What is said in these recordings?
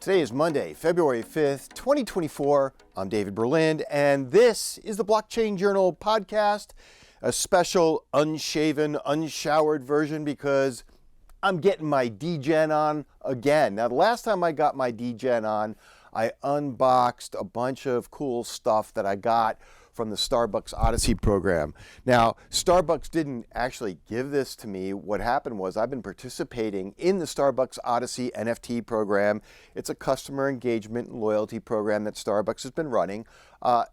Today is Monday, February 5th, 2024. I'm David Berlind, and this is the Blockchain Journal podcast, a special unshaven, unshowered version because I'm getting my degen on again. Now, the last time I got my degen on, I unboxed a bunch of cool stuff that I got from the Starbucks Odyssey program. Now, Starbucks didn't actually give this to me. What happened was I've been participating in the Starbucks Odyssey NFT program. It's a customer engagement and loyalty program that Starbucks has been running,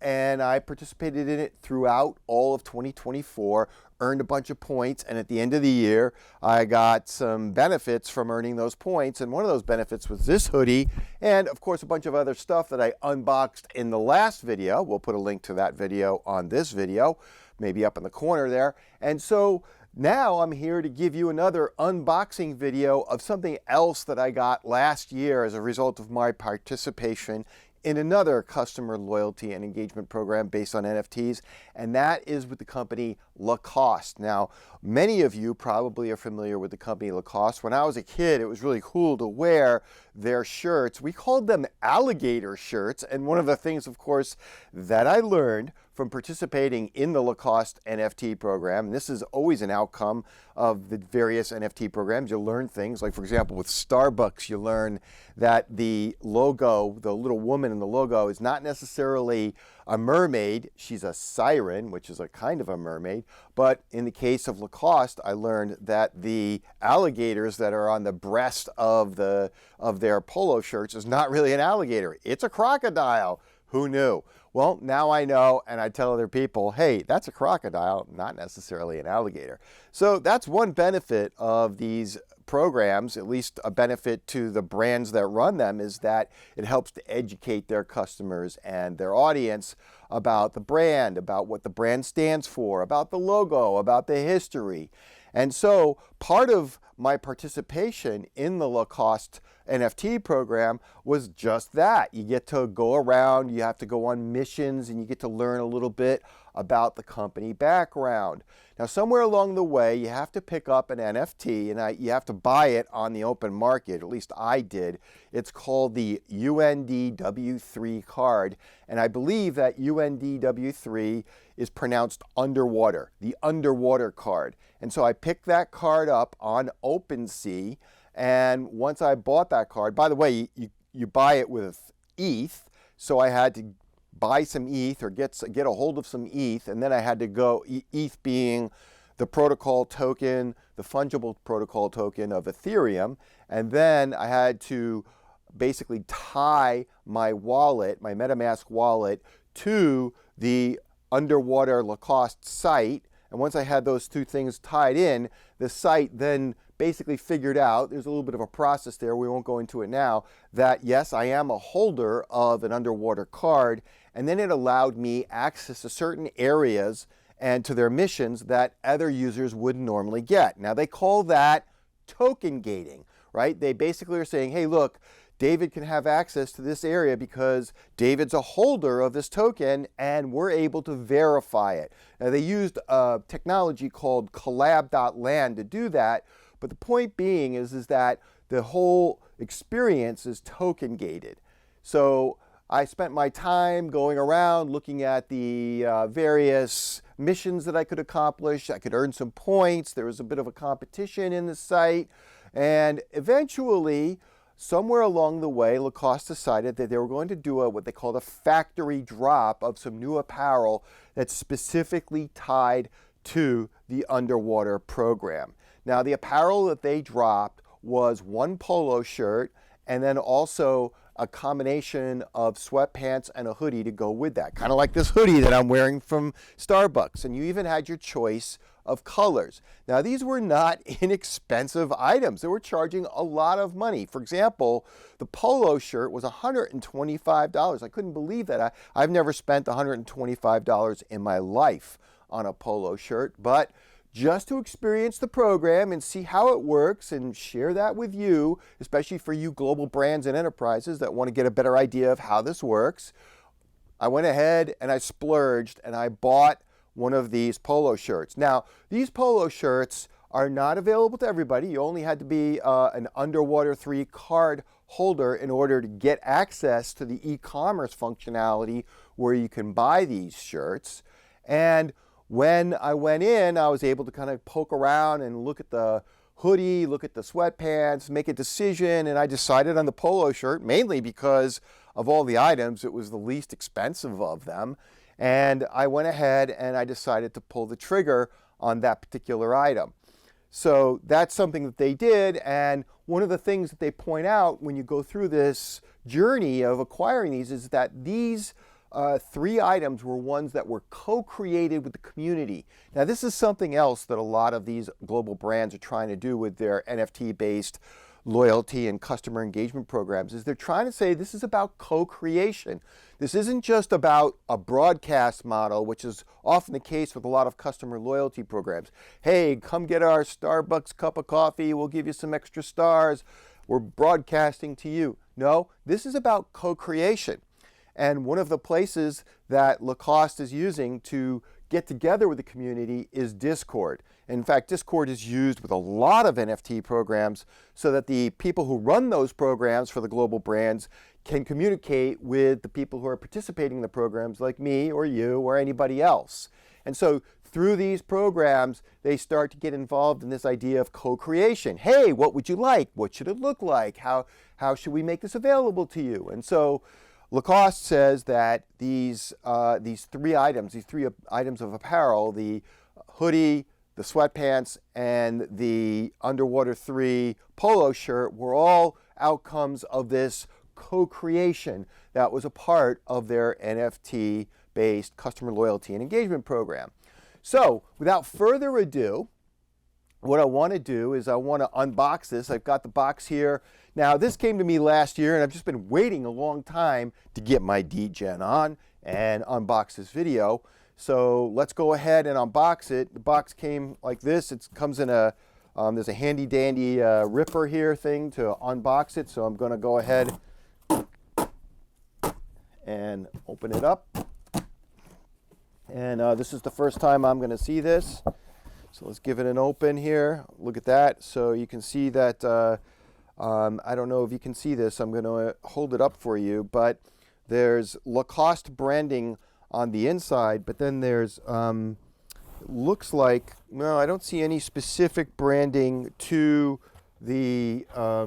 and I participated in it throughout all of 2024, earned a bunch of points, and at the end of the year, I got some benefits from earning those points, and one of those benefits was this hoodie, and of course a bunch of other stuff that I unboxed in the last video. We'll put a link to that video on this video, maybe up in the corner there. And so now I'm here to give you another unboxing video of something else that I got last year as a result of my participation in another customer loyalty and engagement program based on NFTs, and that is with the company Lacoste. Now, many of you probably are familiar with the company Lacoste. When I was a kid, it was really cool to wear their shirts. We called them alligator shirts, and one of the things, of course, that I learned from participating in the Lacoste NFT program, and this is always an outcome of the various NFT programs, you learn things like, for example, with Starbucks, you learn that the logo, the little woman in the logo, is not necessarily a mermaid. She's a siren, which is a kind of a mermaid. But in the case of Lacoste, I learned that the alligators that are on the breast of their polo shirts is not really an alligator. It's a crocodile. Who knew? Well, now I know, and I tell other people, hey, that's a crocodile, not necessarily an alligator. So that's one benefit of these programs, at least a benefit to the brands that run them, is that it helps to educate their customers and their audience about the brand, about what the brand stands for, about the logo, about the history. And so part of my participation in the Lacoste NFT program was just that. You get to go around, you have to go on missions, and you get to learn a little bit about the company background. Now, somewhere along the way, you have to pick up an NFT, and you have to buy it on the open market. At least I did. It's called the UNDW3 card, and I believe that UNDW3 is pronounced underwater, the underwater card. And so I picked that card up on OpenSea, and once I bought that card, by the way, you buy it with ETH, so I had to buy some ETH or get a hold of some ETH, and then I had to go, ETH being the protocol token, the fungible protocol token of Ethereum, and then I had to basically tie my wallet, my MetaMask wallet, to the underwater Lacoste site. And once I had those two things tied in, the site then basically figured out, there's a little bit of a process there, we won't go into it now, that yes, I am a holder of an underwater card, and then it allowed me access to certain areas and to their missions that other users wouldn't normally get. Now, they call that token gating, right? They basically are saying, hey, look, David can have access to this area because David's a holder of this token and we're able to verify it. Now, they used a technology called collab.land to do that, but the point being is that the whole experience is token gated. So I spent my time going around looking at the various missions that I could accomplish. I could earn some points. There was a bit of a competition in the site, and eventually, somewhere along the way, Lacoste decided that they were going to do what they called a factory drop of some new apparel that's specifically tied to the underwater program. Now, the apparel that they dropped was one polo shirt and then also a combination of sweatpants and a hoodie to go with that, kind of like this hoodie that I'm wearing from Starbucks. And you even had your choice of colors. Now, these were not inexpensive items. They were charging a lot of money. For example, the polo shirt was $125. I couldn't believe that. I've never spent $125 in my life on a polo shirt, but just to experience the program and see how it works and share that with you, especially for you global brands and enterprises that want to get a better idea of how this works, I went ahead and I splurged and I bought one of these polo shirts. Now, these polo shirts are not available to everybody. You only had to be an Underwater 3 card holder in order to get access to the e-commerce functionality where you can buy these shirts. And when I went in, I was able to kind of poke around and look at the hoodie, look at the sweatpants, make a decision, and I decided on the polo shirt, mainly because of all the items. It was the least expensive of them. And I went ahead and I decided to pull the trigger on that particular item. So that's something that they did, and one of the things that they point out when you go through this journey of acquiring these is that these 3 items were ones that were co-created with the community. Now, this is something else that a lot of these global brands are trying to do with their NFT-based loyalty and customer engagement programs, is they're trying to say this is about co-creation. This isn't just about a broadcast model, which is often the case with a lot of customer loyalty programs. Hey, come get our Starbucks cup of coffee, we'll give you some extra stars, we're broadcasting to you. No, this is about co-creation. And one of the places that Lacoste is using to get together with the community is Discord. In fact, Discord is used with a lot of NFT programs so that the people who run those programs for the global brands can communicate with the people who are participating in the programs, like me or you or anybody else. And so through these programs, they start to get involved in this idea of co-creation. Hey, what would you like? What should it look like? How should we make this available to you? And so Lacoste says that these 3 items of apparel, the hoodie, the sweatpants, and the Underwater 3 polo shirt, were all outcomes of this co-creation that was a part of their NFT-based customer loyalty and engagement program. So, without further ado, what I want to do is I want to unbox this. I've got the box here. Now, this came to me last year, and I've just been waiting a long time to get my DGen on and unbox this video. So let's go ahead and unbox it. The box came like this. It comes in a, there's a handy dandy ripper here thing to unbox it. So I'm going to go ahead and open it up. And this is the first time I'm going to see this. So let's give it an open here. Look at that. So you can see that, I don't know if you can see this. I'm going to hold it up for you, but there's Lacoste branding on the inside, but then there's, looks like, no, I don't see any specific branding to the, I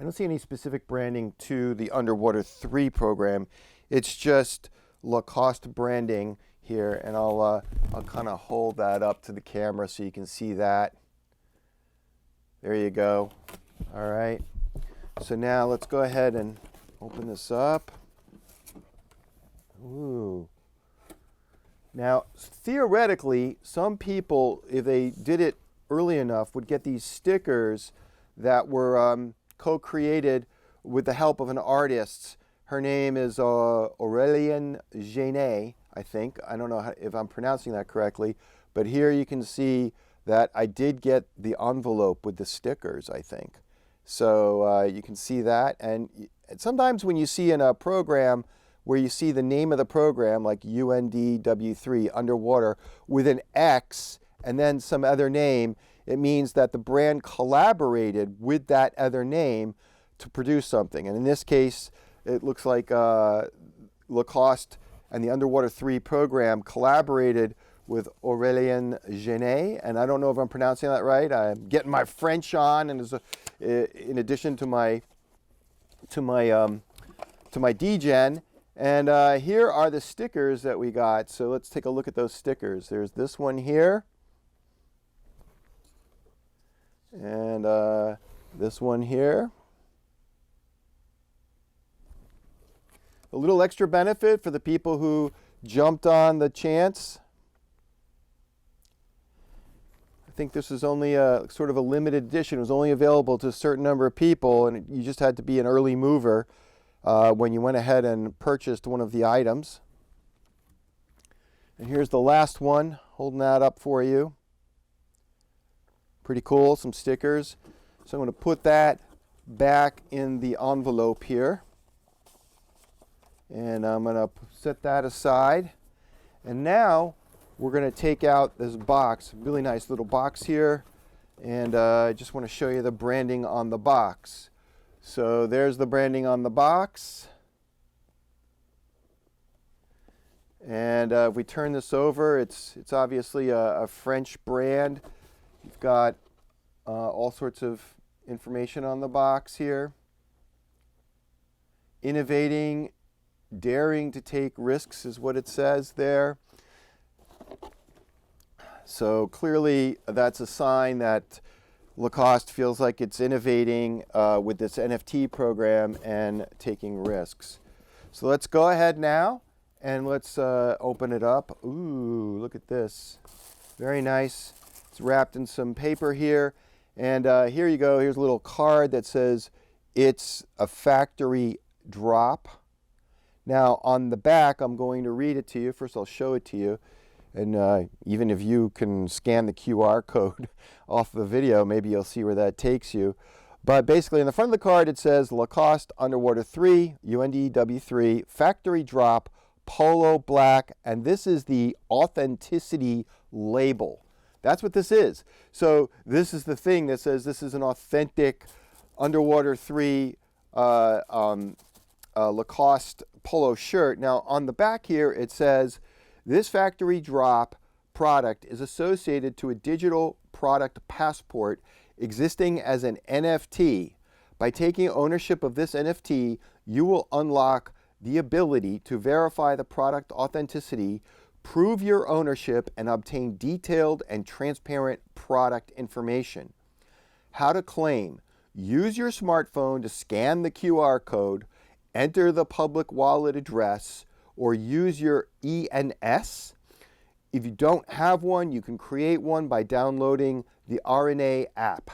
don't see any specific branding to the Underwater 3 program. It's just Lacoste branding here, and I'll kind of hold that up to the camera so you can see that. There you go. All right. So now let's go ahead and open this up. Ooh. Now, theoretically, some people, if they did it early enough, would get these stickers that were co-created with the help of an artist. Her name is Aurélien Genet, I think. I don't know if I'm pronouncing that correctly, but here you can see that I did get the envelope with the stickers, I think. So you can see that. And sometimes when you see in a program where you see the name of the program, like UNDW3, Underwater, with an X and then some other name, it means that the brand collaborated with that other name to produce something. And in this case, it looks like Lacoste and the Underwater 3 program collaborated with Aurélien Genet, and I don't know if I'm pronouncing that right. I'm getting my French on, and as in addition to my DGen. And here are the stickers that we got. So let's take a look at those stickers. There's this one here, and this one here. A little extra benefit for the people who jumped on the chance. I think this is only a sort of a limited edition. It was only available to a certain number of people, and you just had to be an early mover when you went ahead and purchased one of the items. And here's the last one, holding that up for you. Pretty cool, some stickers. So I'm going to put that back in the envelope here. And I'm going to set that aside. And now we're going to take out this box, really nice little box here, and I just want to show you the branding on the box. So there's the branding on the box. And if we turn this over, it's obviously a French brand. You've got all sorts of information on the box here. Innovating, daring to take risks is what it says there. So clearly that's a sign that Lacoste feels like it's innovating with this NFT program and taking risks. So let's go ahead now and let's open it up. Ooh, look at this. Very nice. It's wrapped in some paper here. And here you go. Here's a little card that says it's a factory drop. Now on the back, I'm going to read it to you. First I'll show it to you. And even if you can scan the QR code off the video, maybe you'll see where that takes you. But basically in the front of the card it says Lacoste Underwater 3, UNDW3, factory drop, polo black, and this is the authenticity label. That's what this is. So this is the thing that says this is an authentic Underwater 3 Lacoste polo shirt. Now on the back here it says this factory drop product is associated to a digital product passport existing as an NFT. By taking ownership of this NFT, you will unlock the ability to verify the product authenticity, prove your ownership, and obtain detailed and transparent product information. How to claim. Use your smartphone to scan the QR code, enter the public wallet address, or use your ENS. If you don't have one, you can create one by downloading the RNA app.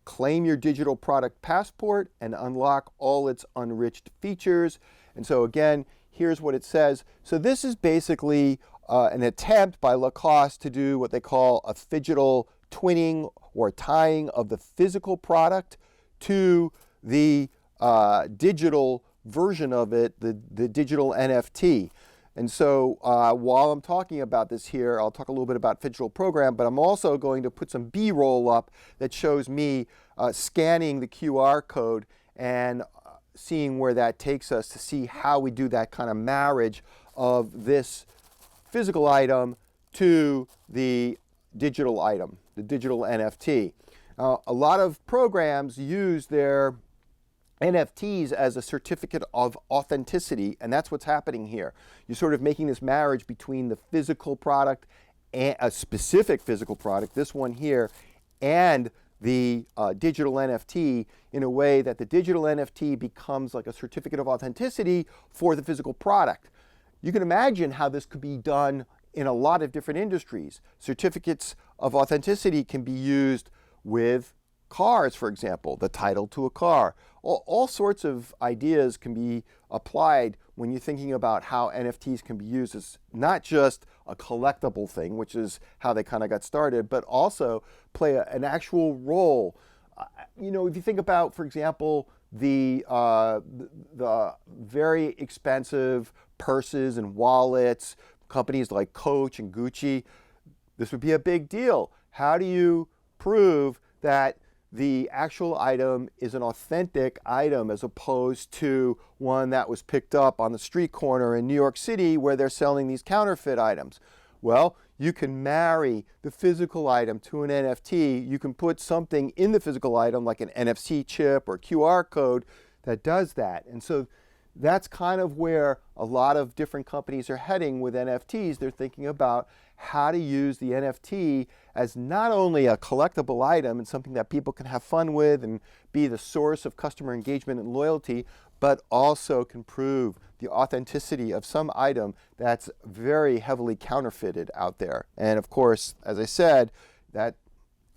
Claim your digital product passport and unlock all its unenriched features. And so again, here's what it says. So this is basically an attempt by Lacoste to do what they call a Phygital twinning or tying of the physical product to the digital version of it, the digital NFT. And so while I'm talking about this here, I'll talk a little bit about Phygital program, but I'm also going to put some B-roll up that shows me scanning the QR code and seeing where that takes us to see how we do that kind of marriage of this physical item to the digital item, the digital NFT. A lot of programs use their NFTs as a certificate of authenticity, and that's what's happening here. You're sort of making this marriage between the physical product, and a specific physical product, this one here, and the digital NFT in a way that the digital NFT becomes like a certificate of authenticity for the physical product. You can imagine how this could be done in a lot of different industries. Certificates of authenticity can be used with cars, for example, the title to a car. All sorts of ideas can be applied when you're thinking about how NFTs can be used as not just a collectible thing, which is how they kind of got started, but also play an actual role. You know, if you think about, for example, the very expensive purses and wallets, companies like Coach and Gucci, this would be a big deal. How do you prove that the actual item is an authentic item as opposed to one that was picked up on the street corner in New York City where they're selling these counterfeit items? Well, you can marry the physical item to an NFT. You can put something in the physical item like an NFC chip or QR code that does that. And so that's kind of where a lot of different companies are heading with NFTs. They're thinking about how to use the NFT as not only a collectible item and something that people can have fun with and be the source of customer engagement and loyalty, but also can prove the authenticity of some item that's very heavily counterfeited out there. And of course, as I said, that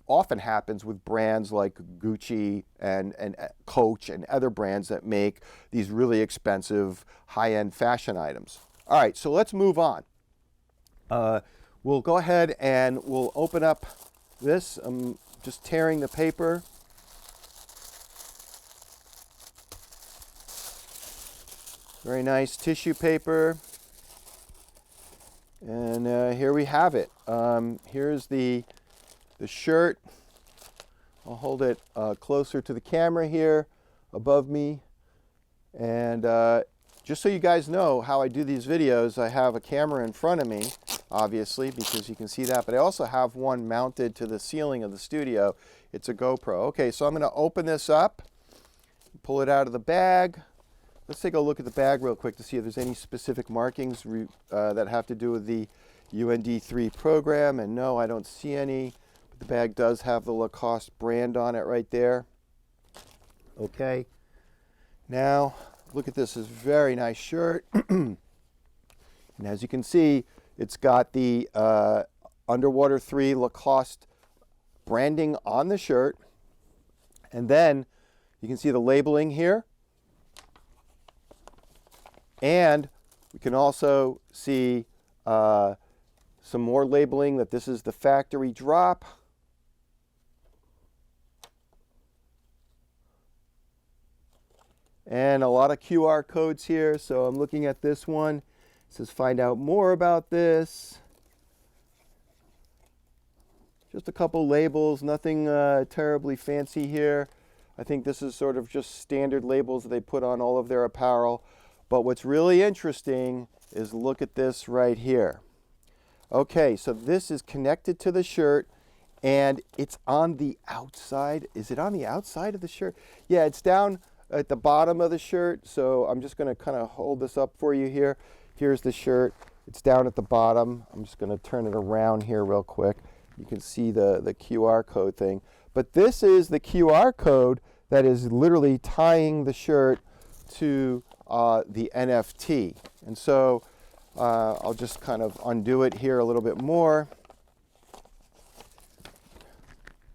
often happens with brands like Gucci and Coach and other brands that make these really expensive high-end fashion items. All right, so let's move on. We'll go ahead and we'll open up this. I'm just tearing the paper. Very nice tissue paper. And here we have it. Here's the shirt. I'll hold it closer to the camera here above me. And just so you guys know how I do these videos, I have a camera in front of me, obviously, because you can see that. But I also have one mounted to the ceiling of the studio. It's a GoPro. Okay, so I'm going to open this up, pull it out of the bag. Let's take a look at the bag real quick to see if there's any specific markings that have to do with the UND3 program. And no, I don't see any. But the bag does have the Lacoste brand on it right there. Okay. Now, look at this. This very nice shirt. And as you can see, it's got the Underwater 3 Lacoste branding on the shirt. And then you can see the labeling here. And we can also see some more labeling that this is the factory drop. And a lot of QR codes here. So I'm looking at this one. It says find out more about this. Just a couple labels, nothing terribly fancy here. I think this is sort of just standard labels that they put on all of their apparel. But what's really interesting is look at this right here. Okay, so this is connected to the shirt and it's on the outside. Is it on the outside of the shirt? Yeah, it's down at the bottom of the shirt. So I'm just going to kind of hold this up for you here. Here's the shirt. It's down at the bottom. I'm just going to turn it around here real quick. You can see the QR code thing. But this is the QR code that is literally tying the shirt to the NFT. And so I'll just kind of undo it here a little bit more.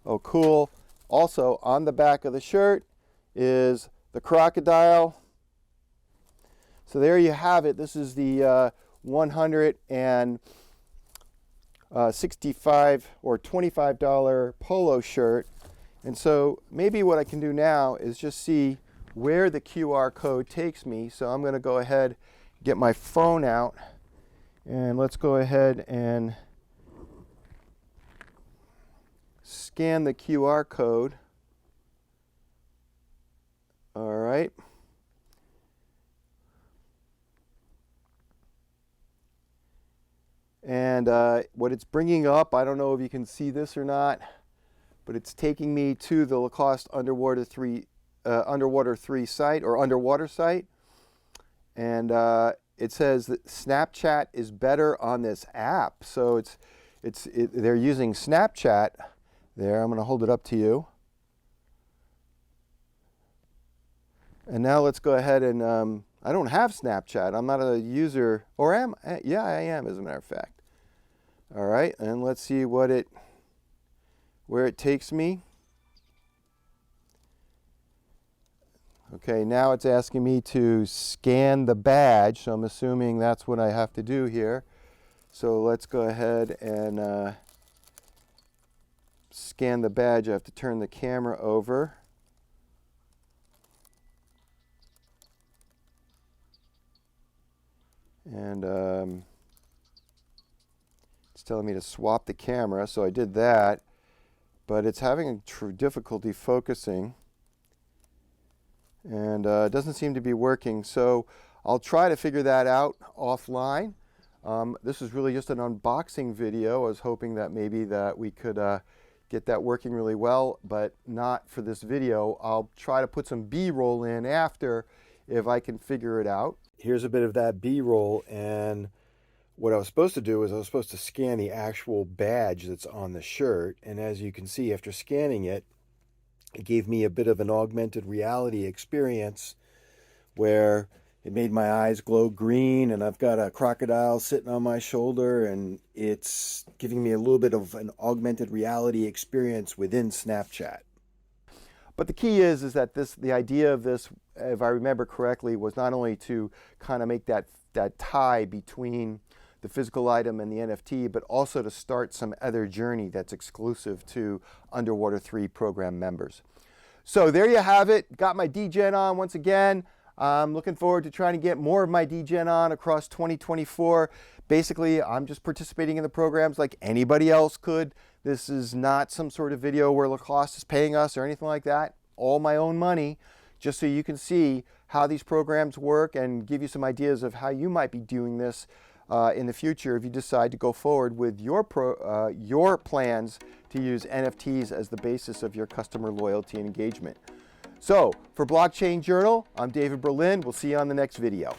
Oh, cool. Also on the back of the shirt is the crocodile. So there you have it. This is the $165 or $25 polo shirt. And so maybe what I can do now is just see where the QR code takes me. So I'm going to go ahead, get my phone out, and let's go ahead and scan the QR code. All right. And what it's bringing up, I don't know if you can see this or not, but it's taking me to the Lacoste Underwater 3 site or underwater site. And it says that Snapchat is better on this app. So they're using Snapchat there. I'm going to hold it up to you. And now let's go ahead and I don't have Snapchat. I'm not a user, or am I? Yeah, I am, as a matter of fact. All right, and let's see where it takes me. Okay, now it's asking me to scan the badge, so I'm assuming that's what I have to do here. So let's go ahead and scan the badge. I have to turn the camera over. And it's telling me to swap the camera, so I did that. But it's having difficulty focusing. And it doesn't seem to be working. So I'll try to figure that out offline. This is really just an unboxing video. I was hoping that maybe that we could get that working really well, but not for this video. I'll try to put some B-roll in after if I can figure it out. Here's a bit of that B-roll, and what I was supposed to do is I was supposed to scan the actual badge that's on the shirt, and as you can see, after scanning it, it gave me a bit of an augmented reality experience where it made my eyes glow green, and I've got a crocodile sitting on my shoulder, and it's giving me a little bit of an augmented reality experience within Snapchat. But the key is that the idea of this, if I remember correctly, was not only to kind of make that tie between the physical item and the NFT, but also to start some other journey that's exclusive to Underwater 3 program members. So there you have it. Got my DGen on once again. I'm looking forward to trying to get more of my DGen on across 2024. Basically, I'm just participating in the programs like anybody else could. This is not some sort of video where Lacoste is paying us or anything like that. All my own money, just so you can see how these programs work and give you some ideas of how you might be doing this in the future if you decide to go forward with your plans to use NFTs as the basis of your customer loyalty and engagement. So, for Blockchain Journal, I'm David Berlin. We'll see you on the next video.